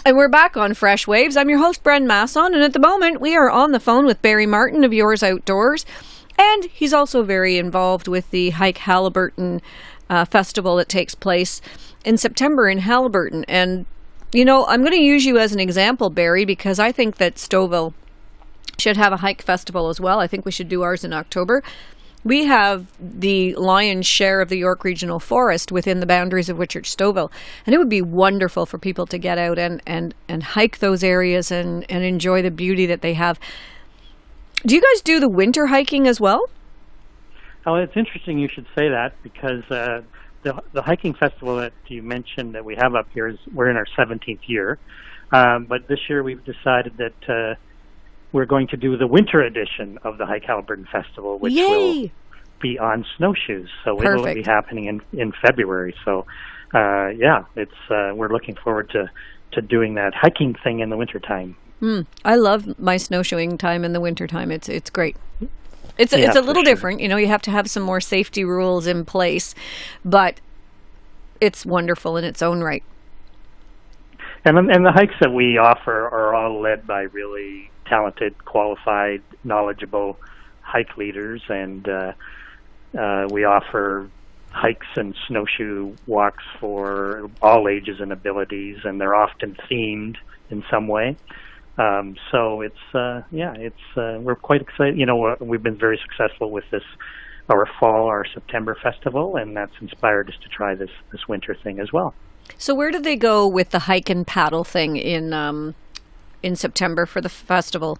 And we're back on Fresh Waves. I'm your host, Bren Masson, and at the moment we are on the phone with Barrie Martin of Yours Outdoors, and he's also very involved with the Hike Haliburton festival that takes place in September in Haliburton. And, you know, I'm going to use you as an example, Barrie, because I think that Stouffville should have a hike festival as well. I think we should do ours in October. We have the lion's share of the York Regional Forest within the boundaries of Whitchurch Stouffville, and it would be wonderful for people to get out and hike those areas and enjoy the beauty that they have. Do you guys do the winter hiking as well? Oh, it's interesting you should say that, because the hiking festival that you mentioned that we have up here, we're in our 17th year, but this year we've decided that we're going to do the winter edition of the Hike Haliburton Festival, which will be on snowshoes. So it'll be happening in February. So, we're looking forward to doing that hiking thing in the wintertime. I love my snowshoeing time in the wintertime. It's great. It's a little different. You know, you have to have some more safety rules in place, but it's wonderful in its own right. And the hikes that we offer are all led by really talented, qualified, knowledgeable hike leaders, and we offer hikes and snowshoe walks for all ages and abilities, and they're often themed in some way. So we're quite excited. You know, we've been very successful with our September festival, and that's inspired us to try this winter thing as well. So where did they go with the hike and paddle thing in September for the festival?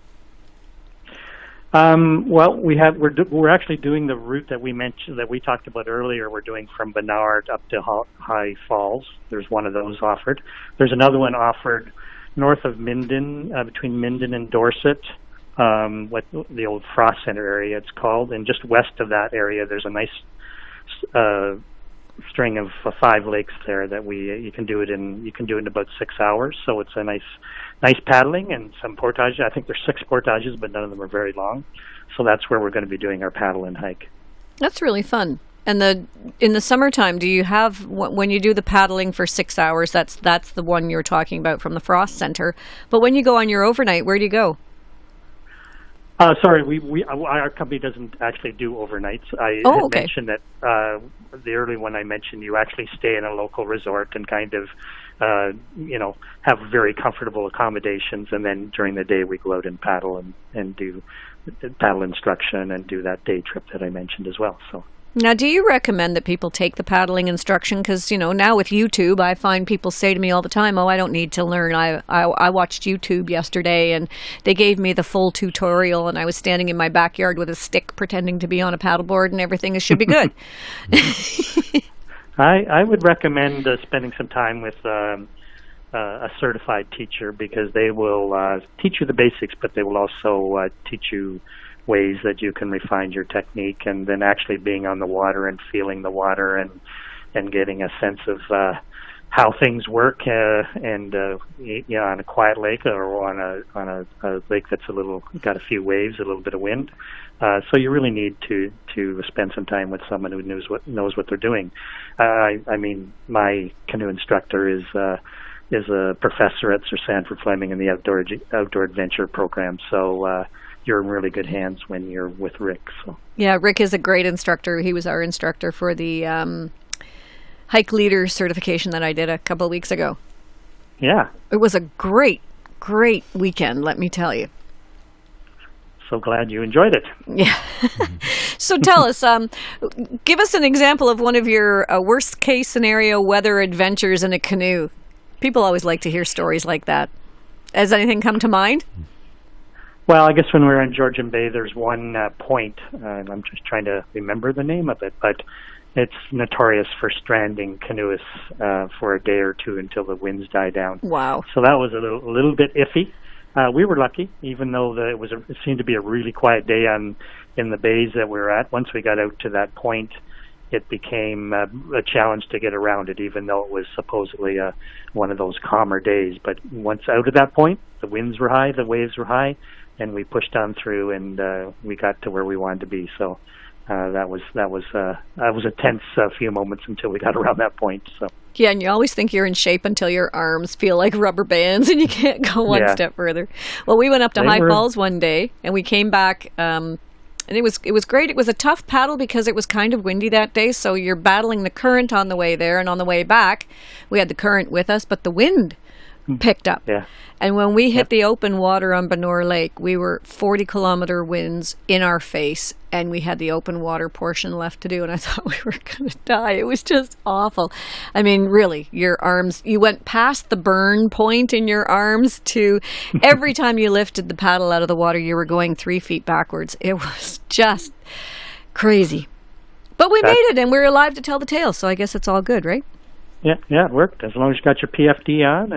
Well, we're actually doing the route that we mentioned, that we talked about earlier. We're doing from Bernard up to High Falls. There's one of those offered. There's another one offered north of Minden, between Minden and Dorset, what the old Frost Center area it's called, and just west of that area there's a nice string of 5 lakes there that you can do it in about 6 hours. So it's a nice paddling and some portages. I think there's 6 portages, but none of them are very long. So that's where we're going to be doing our paddle and hike. That's really fun. And in the summertime, do you have, when you do the paddling for 6 hours, that's the one you're talking about from the Frost Center. But when you go on your overnight, where do you go? Sorry, our company doesn't actually do overnights. I mentioned that the early one I mentioned, you actually stay in a local resort and kind of, have very comfortable accommodations, and then during the day we go out and paddle and do paddle instruction and do that day trip that I mentioned as well. So. Now, do you recommend that people take the paddling instruction? Because, you know, now with YouTube, I find people say to me all the time, I don't need to learn. I watched YouTube yesterday, and they gave me the full tutorial, and I was standing in my backyard with a stick pretending to be on a paddleboard, and everything should be good. I would recommend spending some time with a certified teacher, because they will teach you the basics, but they will also teach you ways that you can refine your technique, and then actually being on the water and feeling the water and getting a sense of how things work on a quiet lake or on a lake that's got a few waves, a little bit of wind. So you really need to spend some time with someone who knows what they're doing. I mean, my canoe instructor is a professor at Sir Sanford Fleming in the outdoor adventure program. So you're in really good hands when you're with Rick. So. Yeah, Rick is a great instructor. He was our instructor for the hike leader certification that I did a couple of weeks ago. Yeah. It was a great weekend, let me tell you. So glad you enjoyed it. Yeah. So tell us, give us an example of one of your worst case scenario weather adventures in a canoe. People always like to hear stories like that. Has anything come to mind? Well, I guess when we were in Georgian Bay, there's one point, and I'm just trying to remember the name of it, but it's notorious for stranding canoeists for a day or two until the winds die down. Wow. So that was a little bit iffy. We were lucky, even though it seemed to be a really quiet day in the bays that we were at. Once we got out to that point, it became a challenge to get around it, even though it was supposedly one of those calmer days. But once out of that point, the winds were high, the waves were high, and we pushed on through, and we got to where we wanted to be. So that was a tense few moments until we got around that point. So Yeah, and you always think you're in shape until your arms feel like rubber bands and you can't go one step further. Well, we went up to High Falls one day and we came back, and it was great. It was a tough paddle because it was kind of windy that day, so you're battling the current on the way there, and on the way back, we had the current with us, but the wind picked up. Yeah. And when we hit the open water on Benore Lake, we were 40-kilometer winds in our face, and we had the open water portion left to do, and I thought we were going to die. It was just awful. I mean, really, your arms, you went past the burn point in your arms to every time you lifted the paddle out of the water, you were going 3 feet backwards. It was just crazy. But we made it, and we're alive to tell the tale, so I guess it's all good, right? Yeah, it worked. As long as you got your PFD on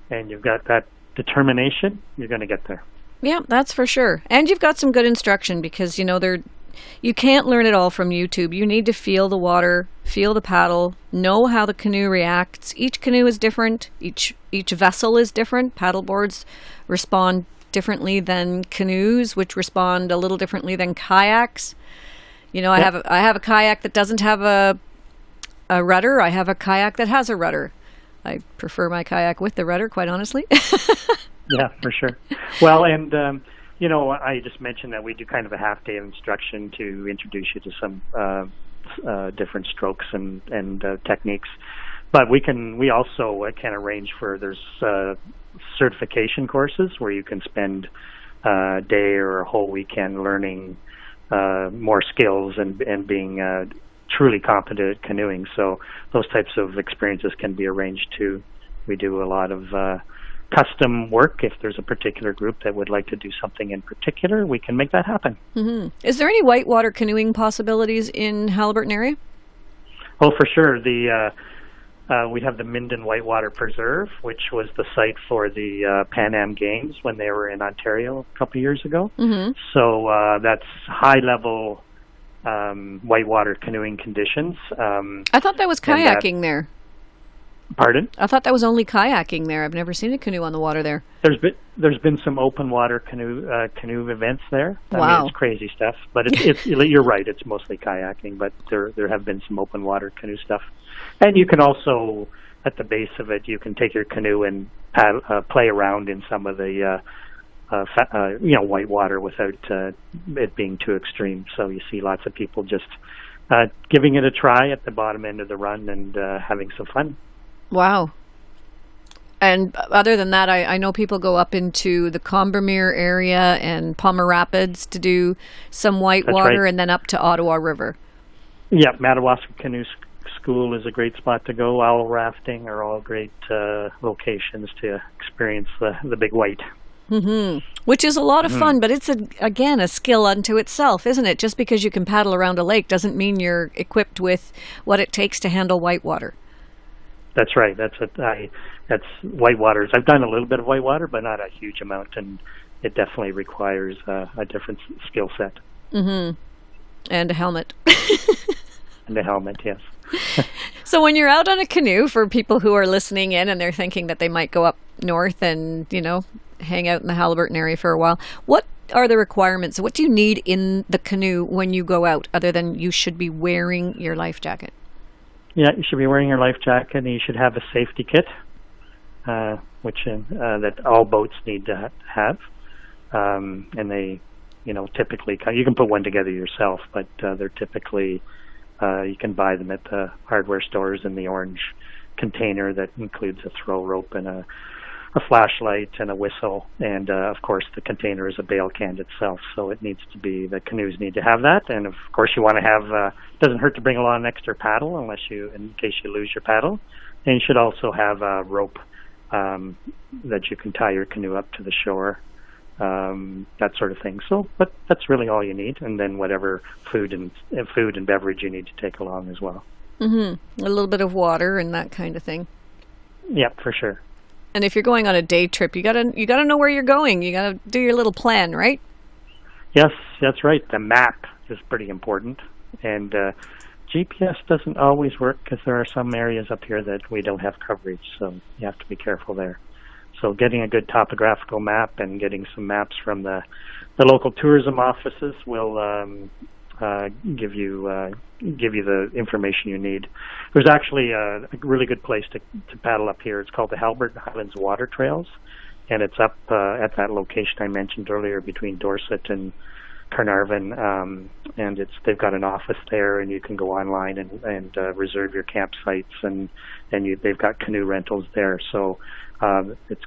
and you've got that determination, you're going to get there. Yeah, that's for sure. And you've got some good instruction because, you can't learn it all from YouTube. You need to feel the water, feel the paddle, know how the canoe reacts. Each canoe is different. Each vessel is different. Paddle boards respond differently than canoes, which respond a little differently than kayaks. I have a kayak that doesn't have a rudder. I have a kayak that has a rudder. I prefer my kayak with the rudder, quite honestly. Yeah, for sure. Well, and, I just mentioned that we do kind of a half day of instruction to introduce you to some different strokes and techniques. But we also can arrange there's certification courses where you can spend a day or a whole weekend learning more skills and being truly competent at canoeing. So those types of experiences can be arranged too. We do a lot of custom work. If there's a particular group that would like to do something in particular, we can make that happen. Mm-hmm. Is there any whitewater canoeing possibilities in Haliburton area? Oh, for sure. We have the Minden Whitewater Preserve, which was the site for the Pan Am Games when they were in Ontario a couple of years ago. Mm-hmm. So that's high-level whitewater canoeing conditions. I thought that was kayaking there. Pardon? I thought that was only kayaking there. I've never seen a canoe on the water there. There's been some open water canoe events there. Wow. I mean, it's crazy stuff, but it's you're right. It's mostly kayaking, but there have been some open water canoe stuff. And you can also, at the base of it, you can take your canoe and play around in some of the whitewater without it being too extreme. So you see lots of people just giving it a try at the bottom end of the run and having some fun. Wow. And other than that, I know people go up into the Combermere area and Palmer Rapids to do some whitewater, and then up to Ottawa River. Yeah, Madawaska Canoe School is a great spot to go. Owl rafting are all great locations to experience the big white. Mm-hmm. Which is a lot of fun, but it's, again, a skill unto itself, isn't it? Just because you can paddle around a lake doesn't mean you're equipped with what it takes to handle whitewater. That's right. That's whitewaters. I've done a little bit of whitewater, but not a huge amount, and it definitely requires a different skill set. Mm-hmm. And a helmet. And a helmet, yes. So when you're out on a canoe, for people who are listening in and they're thinking that they might go up north and, hang out in the Haliburton area for a while, what are the requirements? What do you need in the canoe when you go out, other than you should be wearing your life jacket? Yeah, you should be wearing your life jacket, and you should have a safety kit, which that all boats need to have. And they, typically, you can put one together yourself, but they're typically, you can buy them at the hardware stores in the orange container that includes a throw rope and a flashlight and a whistle, and of course the container is a bail can itself, so the canoes need to have that. And of course you want to have, doesn't hurt to bring along an extra paddle in case you lose your paddle. And you should also have a rope that you can tie your canoe up to the shore, that sort of thing. So, but that's really all you need, and then whatever food and beverage you need to take along as well. Mm-hmm. A little bit of water and that kind of thing. Yep, for sure. And if you're going on a day trip, you gotta know where you're going. You gotta do your little plan, right? Yes, that's right. The map is pretty important, and GPS doesn't always work because there are some areas up here that we don't have coverage, so you have to be careful there. So getting a good topographical map and getting some maps from the local tourism offices will give you the information you need. There's actually a really good place to paddle up here. It's called the Haliburton Highlands Water Trails, and it's up at that location I mentioned earlier between Dorset and Carnarvon, and they've got an office there, and you can go online and reserve your campsites, and they've got canoe rentals there. So it's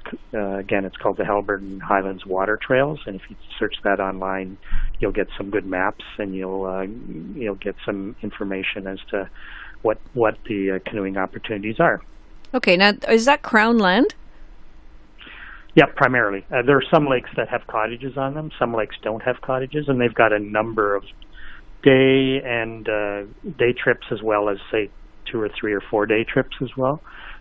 called the Haliburton Highlands Water Trails, and if you search that online, you'll get some good maps, and you'll get some information as to what the canoeing opportunities are. Okay, now is that Crown land? Yeah, primarily. There are some lakes that have cottages on them. Some lakes don't have cottages, and they've got a number of day trips as well as, say, 2 or 3 or 4 day trips as well.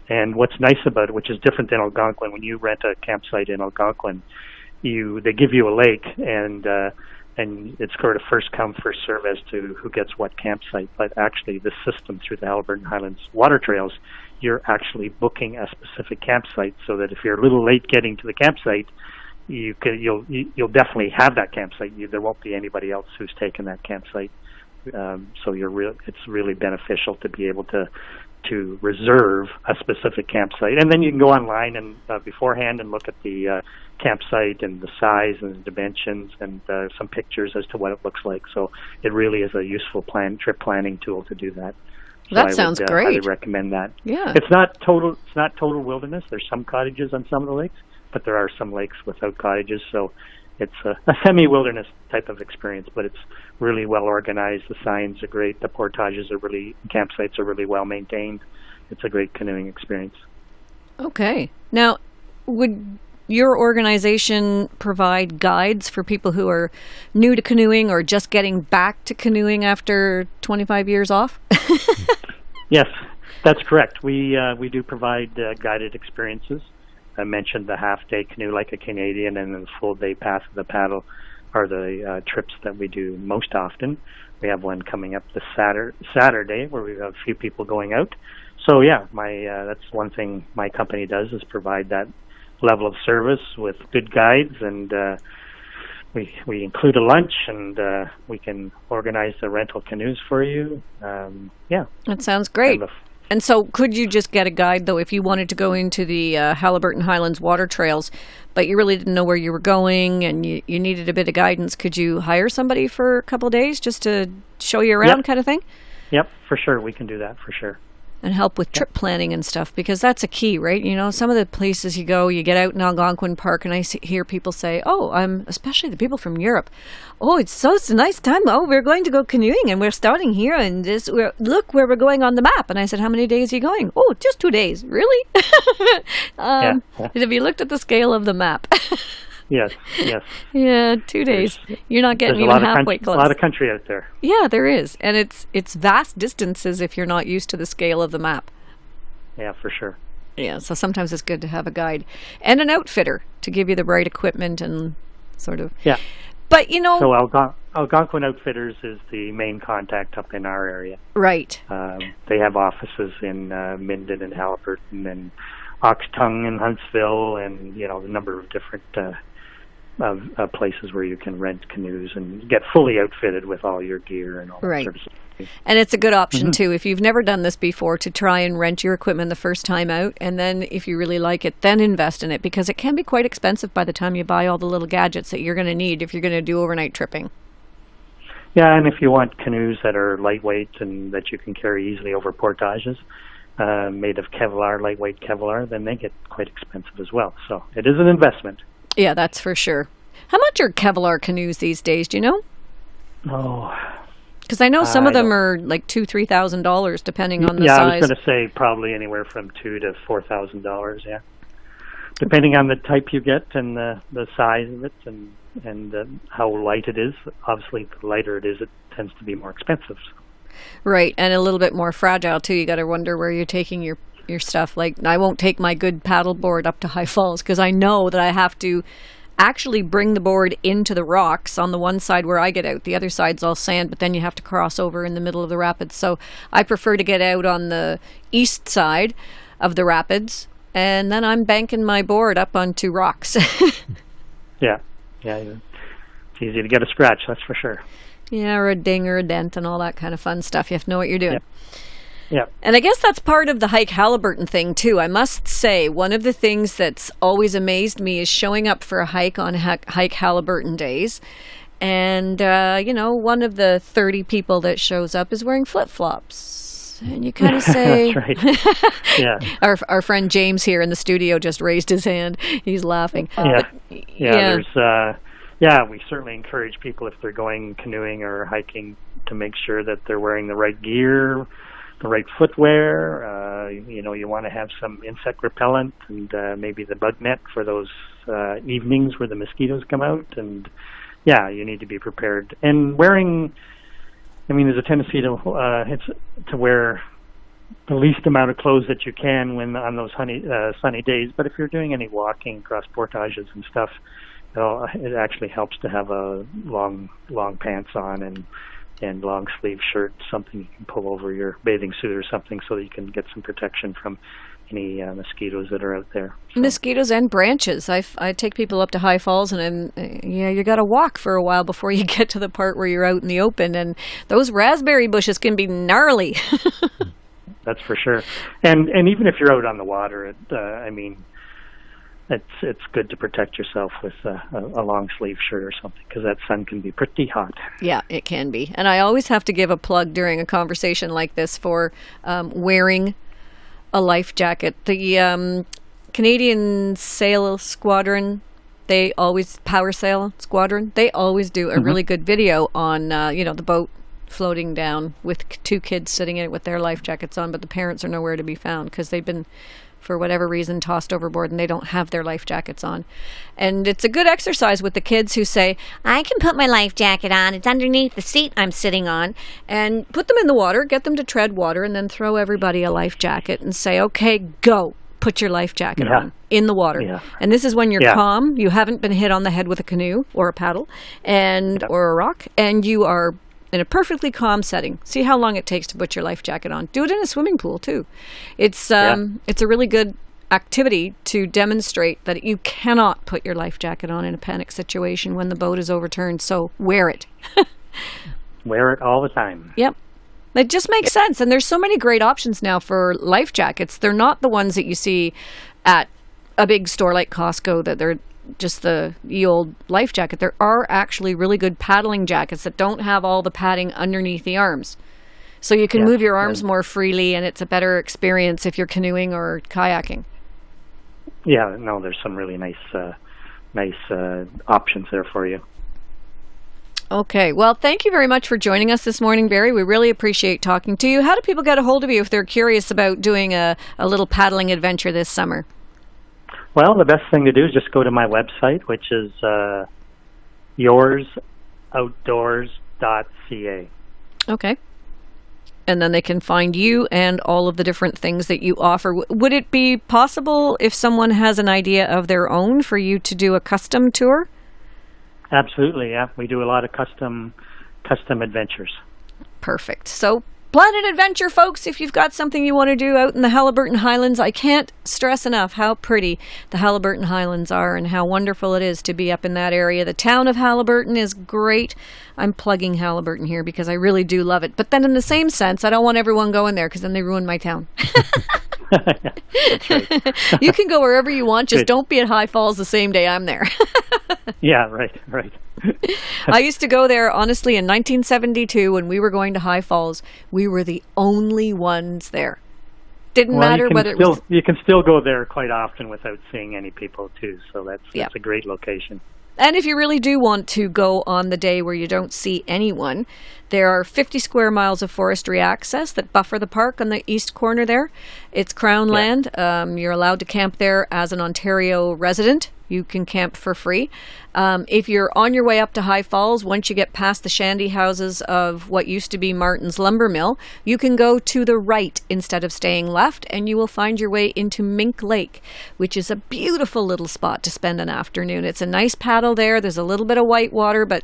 And what's nice about it, which is different than Algonquin, when you rent a campsite in Algonquin, they give you a lake, and it's sort of first come, first serve as to who gets what campsite. But actually, the system through the Haliburton Highlands Water Trails, you're actually booking a specific campsite, so that if you're a little late getting to the campsite, you'll definitely have that campsite. There won't be anybody else who's taken that campsite. So it's really beneficial to be able to reserve a specific campsite, and then you can go online and beforehand and look at the campsite and the size and the dimensions and some pictures as to what it looks like. So it really is a useful trip planning tool to do that. So that sounds great. I would recommend that. Yeah. It's not total wilderness. There's some cottages on some of the lakes, but there are some lakes without cottages. So it's a semi-wilderness type of experience, but it's really well organized. The signs are great. The campsites are really well maintained. It's a great canoeing experience. Okay. Now, would your organization provide guides for people who are new to canoeing or just getting back to canoeing after 25 years off? Yes, that's correct. We do provide guided experiences. I mentioned the half-day canoe like a Canadian, and then the full-day Path of the Paddle are the trips that we do most often. We have one coming up this Saturday where we have a few people going out. So yeah, that's one thing my company does, is provide that level of service with good guides, and we include a lunch, and we can organize the rental canoes for you. Yeah, that sounds great. And so could you just get a guide, though, if you wanted to go into the Haliburton Highlands Water Trails, but you really didn't know where you were going and you needed a bit of guidance, could you hire somebody for a couple of days just to show you around, kind of thing? Yep, for sure. We can do that, for sure. And help with trip planning and stuff, because that's a key, right? You know, some of the places you go, you get out in Algonquin Park, and I hear people say, especially the people from Europe, it's a nice time. Oh, we're going to go canoeing, and we're starting here, and look where we're going on the map. And I said, how many days are you going? Oh, just 2 days. Really? Have you looked at the scale of the map? Yes. Yeah, 2 days. You're not getting even halfway close. A lot of country out there. Yeah, there is. And it's vast distances if you're not used to the scale of the map. Yeah, for sure. Yeah, so sometimes it's good to have a guide and an outfitter to give you the right equipment and sort of... Yeah. But, So Algonquin Outfitters is the main contact up in our area. Right. They have offices in Minden and Haliburton and Oxtongue and Huntsville, and, a number of different... places where you can rent canoes and get fully outfitted with all your gear and all that sort of stuff. And it's a good option too, if you've never done this before, to try and rent your equipment the first time out, and then if you really like it, then invest in it, because it can be quite expensive by the time you buy all the little gadgets that you're going to need if you're going to do overnight tripping. Yeah, and if you want canoes that are lightweight and that you can carry easily over portages, made of Kevlar, lightweight Kevlar, then they get quite expensive as well. So it is an investment. Yeah, that's for sure. How much are Kevlar canoes these days? Do you know? Oh, because I know some of them are like $2,000-$3,000 depending on the size. Yeah, I was going to say probably anywhere from $2,000 to $4,000. Yeah, depending on the type you get and the size of it and how light it is. Obviously, the lighter it is, it tends to be more expensive. Right, and a little bit more fragile too. You got to wonder where you're taking your stuff. Like, I won't take my good paddleboard up to High Falls because I know that I have to actually bring the board into the rocks on the one side where I get out. The other side's all sand, but then you have to cross over in the middle of the rapids. So I prefer to get out on the east side of the rapids, and then I'm banking my board up onto rocks. Yeah, it's easy to get a scratch, that's for sure. Yeah, or a ding or a dent and all that kind of fun stuff. You have to know what you're doing. Yep. Yeah. And I guess that's part of the Hike Haliburton thing, too. I must say, one of the things that's always amazed me is showing up for a hike on Hike Haliburton days. And, one of the 30 people that shows up is wearing flip-flops. And you kind of say... That's right. Yeah. Our friend James here in the studio just raised his hand. He's laughing. Yeah. We certainly encourage people, if they're going canoeing or hiking, to make sure that they're wearing the right gear, the right footwear. You want to have some insect repellent and maybe the bug net for those evenings where the mosquitoes come out. And you need to be prepared. And wearing, there's a tendency to wear the least amount of clothes that you can when on those sunny days. But if you're doing any walking across portages and stuff, it actually helps to have a long pants on and long sleeve shirt, something you can pull over your bathing suit or something, so that you can get some protection from any mosquitoes that are out there. So. Mosquitoes and branches. I take people up to High Falls, and you got to walk for a while before you get to the part where you're out in the open, and those raspberry bushes can be gnarly. That's for sure. And even if you're out on the water, it's good to protect yourself with a long sleeve shirt or something, because that sun can be pretty hot. Yeah, it can be. And I always have to give a plug during a conversation like this for wearing a life jacket. The Canadian Sail Squadron, Power Sail Squadron, they always do a really good video on the boat floating down with two kids sitting in it with their life jackets on, but the parents are nowhere to be found because they've been, for whatever reason, tossed overboard and they don't have their life jackets on. And it's a good exercise with the kids who say, I can put my life jacket on, it's underneath the seat I'm sitting on, and put them in the water, get them to tread water, and then throw everybody a life jacket and say, okay, go, put your life jacket on in the water. Yeah. And this is when you're calm, you haven't been hit on the head with a canoe or a paddle or a rock, and you are in a perfectly calm setting. See how long it takes to put your life jacket on. Do it in a swimming pool, too. It's a really good activity to demonstrate that you cannot put your life jacket on in a panic situation when the boat is overturned, so wear it. Wear it all the time. Yep. It just makes sense. And there's so many great options now for life jackets. They're not the ones that you see at a big store like Costco, that they're just the old life jacket. There are actually really good paddling jackets that don't have all the padding underneath the arms. So you can move your arms more freely, and it's a better experience if you're canoeing or kayaking. Yeah, no, there's some really nice options there for you. Okay, well, thank you very much for joining us this morning, Barrie. We really appreciate talking to you. How do people get a hold of you if they're curious about doing a little paddling adventure this summer? Well, the best thing to do is just go to my website, which is yoursoutdoors.ca. Okay. And then they can find you and all of the different things that you offer. Would it be possible, if someone has an idea of their own, for you to do a custom tour? Absolutely, yeah. We do a lot of custom adventures. Perfect. So plan an adventure, folks, if you've got something you want to do out in the Haliburton Highlands. I can't stress enough how pretty the Haliburton Highlands are and how wonderful it is to be up in that area. The town of Haliburton is great. I'm plugging Haliburton here because I really do love it. But then in the same sense, I don't want everyone going there because then they ruin my town. That's right. You can go wherever you want, just don't be at High Falls the same day I'm there. Yeah, right. I used to go there, honestly, in 1972 when we were going to High Falls. We were the only ones there. Didn't matter whether it was... You can still go there quite often without seeing any people, too, so that's a great location. And if you really do want to go on the day where you don't see anyone, there are 50 square miles of forestry access that buffer the park on the east corner there. It's Crown land. You're allowed to camp there as an Ontario resident. You can camp for free. If you're on your way up to High Falls, once you get past the shanty houses of what used to be Martin's Lumber Mill, you can go to the right instead of staying left, and you will find your way into Mink Lake, which is a beautiful little spot to spend an afternoon. It's a nice paddle there. There's a little bit of white water, but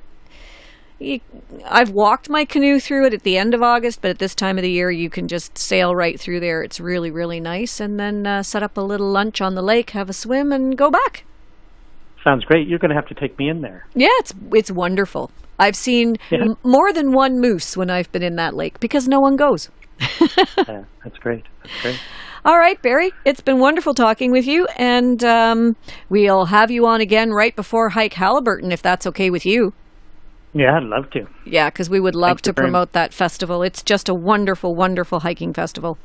I've walked my canoe through it at the end of August, but at this time of the year, you can just sail right through there. It's really, really nice. And then set up a little lunch on the lake, have a swim, and go back. Sounds great. You're going to have to take me in there. Yeah, it's wonderful. I've seen more than one moose when I've been in that lake because no one goes. Yeah, that's great. That's great. All right, Barrie, it's been wonderful talking with you, and we'll have you on again right before Hike Haliburton, if that's okay with you. Yeah, I'd love to. Yeah, because we would love Thank to you very promote that festival. It's just a wonderful, wonderful hiking festival.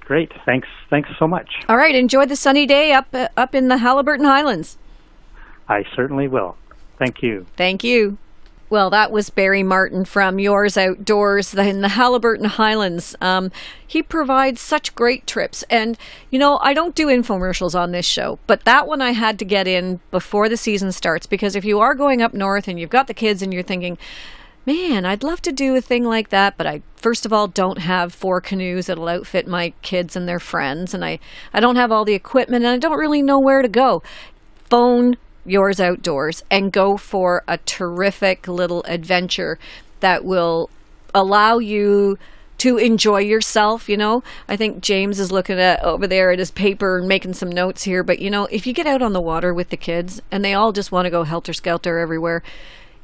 Great. Thanks so much. All right, enjoy the sunny day up in the Haliburton Highlands. I certainly will. Thank you. Thank you. Well, that was Barrie Masson from Yours Outdoors in the Haliburton Highlands. He provides such great trips. And, you know, I don't do infomercials on this show, but that one I had to get in before the season starts, because if you are going up north and you've got the kids and you're thinking, man, I'd love to do a thing like that, but I, first of all, don't have 4 canoes that'll outfit my kids and their friends, and I don't have all the equipment, and I don't really know where to go. Phone Yours Outdoors and go for a terrific little adventure that will allow you to enjoy yourself. You know, I think James is looking at over there at his paper and making some notes here, but you know, if you get out on the water with the kids and they all just want to go helter-skelter everywhere,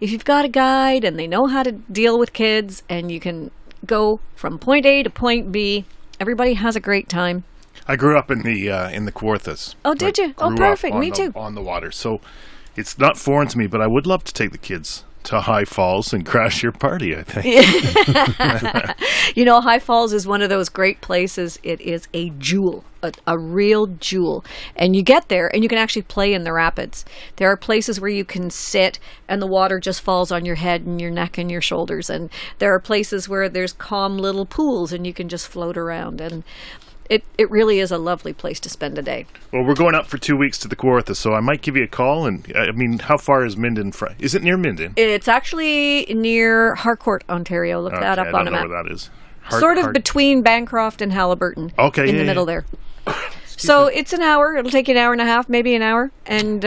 if you've got a guide and they know how to deal with kids and you can go from point A to point B, everybody has a great time. I grew up in the Kawarthas. Oh, did you? Oh, perfect. Me too. On the water. So it's not foreign to me, but I would love to take the kids to High Falls and crash your party, I think. You know, High Falls is one of those great places. It is a jewel, a real jewel. And you get there and you can actually play in the rapids. There are places where you can sit and the water just falls on your head and your neck and your shoulders. And there are places where there's calm little pools and you can just float around. And it really is a lovely place to spend a day. Well, we're going up for 2 weeks to the Kawartha, so I might give you a call. And I mean, how far is Minden from? Is it near Minden? It's actually near Harcourt, Ontario. Look that up on a map. I don't know where that is. Sort of between Bancroft and Haliburton. Okay, in the middle there. So it's an hour. It'll take you an hour and a half, maybe an hour. And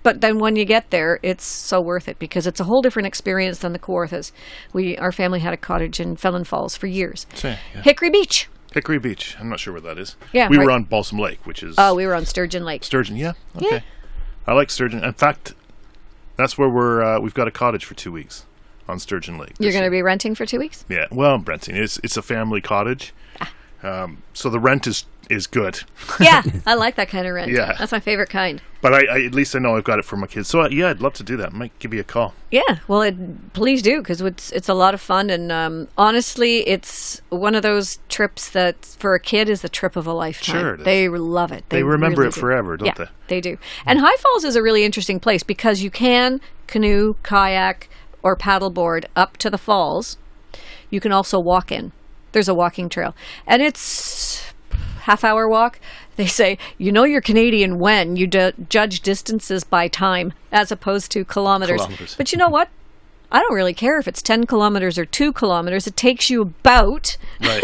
but then when you get there, it's so worth it because it's a whole different experience than the Kawarthas. Our family had a cottage in Felon Falls for years. Hickory Beach. Hickory Beach. I'm not sure where that is. Yeah, we were on Balsam Lake, which is... Oh, we were on Sturgeon Lake. Sturgeon, yeah. Okay. Yeah. I like Sturgeon. In fact, that's where we've got a cottage for 2 weeks on Sturgeon Lake. You're going to be renting for 2 weeks? Yeah. Well, I'm renting. It's a family cottage. So the rent is good. Yeah, I like that kind of rent. Yeah. That's my favorite kind. But I at least I know I've got it for my kids. So, yeah, I'd love to do that. I might give you a call. Yeah, well, please do, because it's a lot of fun. And honestly, it's one of those trips that, for a kid, is the trip of a lifetime. Sure it is. They love it. They remember really it forever, don't they? Yeah, they do. And High Falls is a really interesting place because you can canoe, kayak, or paddleboard up to the falls. You can also walk in. There's a walking trail. And it's half-hour walk. They say, you know you're Canadian when you judge distances by time as opposed to kilometers. But you know what? I don't really care if it's 10 kilometers or 2 kilometers. It takes you about an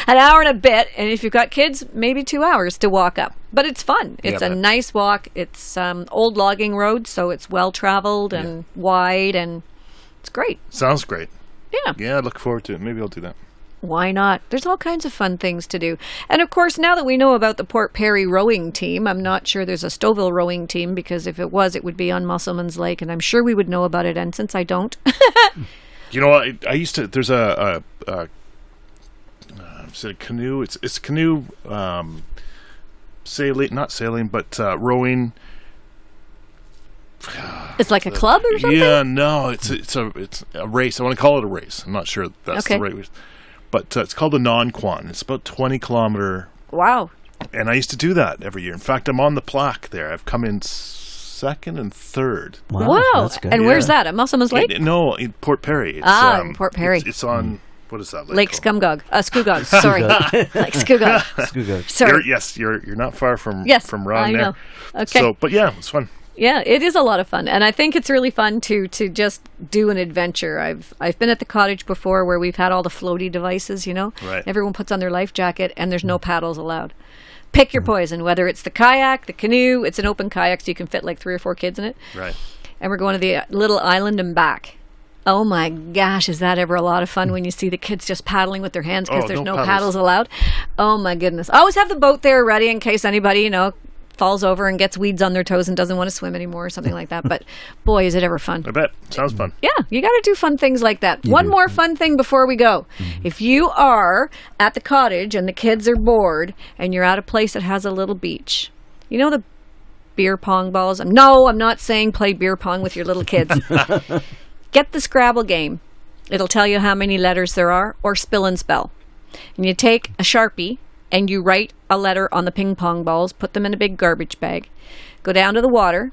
hour and a bit. And if you've got kids, maybe 2 hours to walk up. But it's fun. It's a nice walk. It's old logging road, so it's well-traveled and wide, and it's great. Sounds great. Yeah. Yeah, I look forward to it. Maybe I'll do that. Why not? There's all kinds of fun things to do. And of course, now that we know about the Port Perry rowing team, I'm not sure there's a Stouffville rowing team, because if it was, it would be on Musselman's Lake, and I'm sure we would know about it. And since I don't. You know, I used to, there's a canoe, it's canoe, sailing, not sailing, but rowing. It's like a club or something? Yeah, no, it's a race. I want to call it a race. I'm not sure that's the right way. But it's called the Non-Quan. It's about 20-kilometer. Wow. And I used to do that every year. In fact, I'm on the plaque there. I've come in second and third. Wow. That's good. And where's that? At Musselman's Lake? No, in Port Perry. It's, in Port Perry. It's on, what is that Lake Scumgog. Scugog, sorry. Lake Scugog. Scugog. Sorry. You're not far from Ron I there. know. Okay. So, but yeah, it's fun. Yeah, it is a lot of fun, and I think it's really fun to just do an adventure. I've been at the cottage before where we've had all the floaty devices, you know. Right. Everyone puts on their life jacket, and there's no paddles allowed. Pick your poison, whether it's the kayak, the canoe. It's an open kayak, so you can fit like 3 or 4 kids in it. Right. And we're going to the little island and back. Oh my gosh, is that ever a lot of fun when you see the kids just paddling with their hands because there's no paddles allowed? Oh my goodness. I always have the boat there ready in case anybody, falls over and gets weeds on their toes and doesn't want to swim anymore or something like that. But boy, is it ever fun. I bet. Sounds fun. Yeah, you got to do fun things like that. One more fun thing before we go. If you are at the cottage and the kids are bored and you're at a place that has a little beach, you know the beer pong balls? No, I'm not saying play beer pong with your little kids. Get the Scrabble game. It'll tell you how many letters there are, or Spill and Spell. And you take a Sharpie and you write a letter on the ping pong balls, put them in a big garbage bag, go down to the water,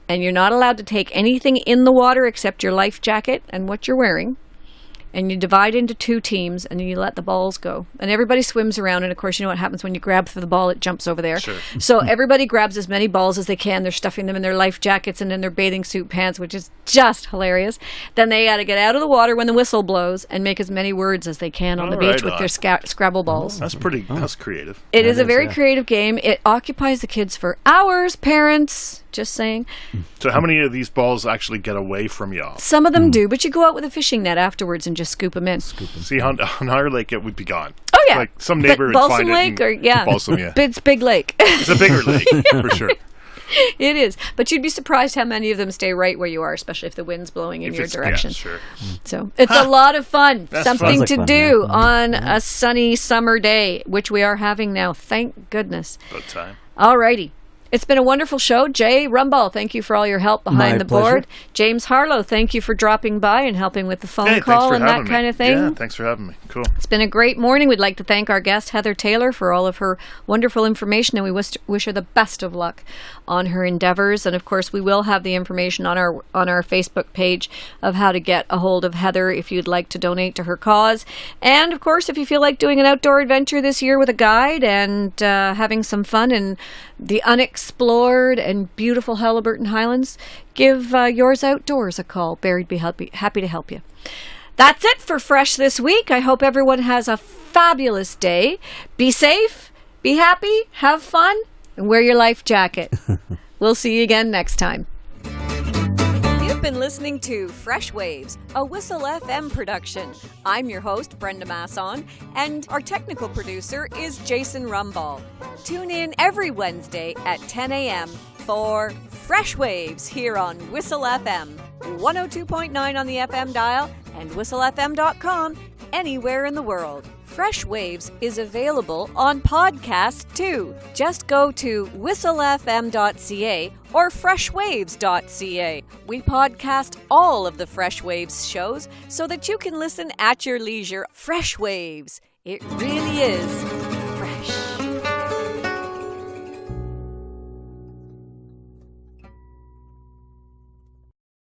and you're not allowed to take anything in the water except your life jacket and what you're wearing. And you divide into 2 teams, and then you let the balls go. And everybody swims around, and of course, you know what happens when you grab for the ball, it jumps over there. Sure. So everybody grabs as many balls as they can. They're stuffing them in their life jackets and in their bathing suit pants, which is just hilarious. Then they got to get out of the water when the whistle blows and make as many words as they can on the beach with their Scrabble balls. That's creative. It is a very creative game. It occupies the kids for hours, parents, just saying. So how many of these balls actually get away from y'all? Some of them do, but you go out with a fishing net afterwards and just scoop them in. See, on our lake, it would be gone. Oh, yeah. Like some neighbor would Balsam find Lake it. Balsam, yeah. It's Big Lake. It's a bigger lake, for sure. It is. But you'd be surprised how many of them stay right where you are, especially if the wind's blowing in your direction. Yeah, sure. So it's a lot of fun. That's Something fun. to do on a sunny summer day, which we are having now. Thank goodness. About time. All righty. It's been a wonderful show. Jay Rumball, thank you for all your help behind the board. James Harlow, thank you for dropping by and helping with the phone call and that kind of thing. Yeah, thanks for having me. Cool. It's been a great morning. We'd like to thank our guest, Heather Taylor, for all of her wonderful information, and we wish her the best of luck on her endeavors. And, of course, we will have the information on our Facebook page of how to get a hold of Heather if you'd like to donate to her cause. And, of course, if you feel like doing an outdoor adventure this year with a guide and having some fun in the unexplored and beautiful Haliburton Highlands, give Yours Outdoors a call. Barrie would be happy to help you. That's it for Fresh this week. I hope everyone has a fabulous day. Be safe, be happy, have fun, and wear your life jacket. We'll see you again next time. You've been listening to Fresh Waves, a Whistle FM production. I'm your host, Bren Masson, and our technical producer is Jason Rumball. Tune in every Wednesday at 10 a.m. for Fresh Waves here on Whistle FM, 102.9 on the FM dial and whistlefm.com anywhere in the world. Fresh Waves is available on podcast too. Just go to whistlefm.ca or freshwaves.ca. We podcast all of the Fresh Waves shows so that you can listen at your leisure. Fresh Waves. It really is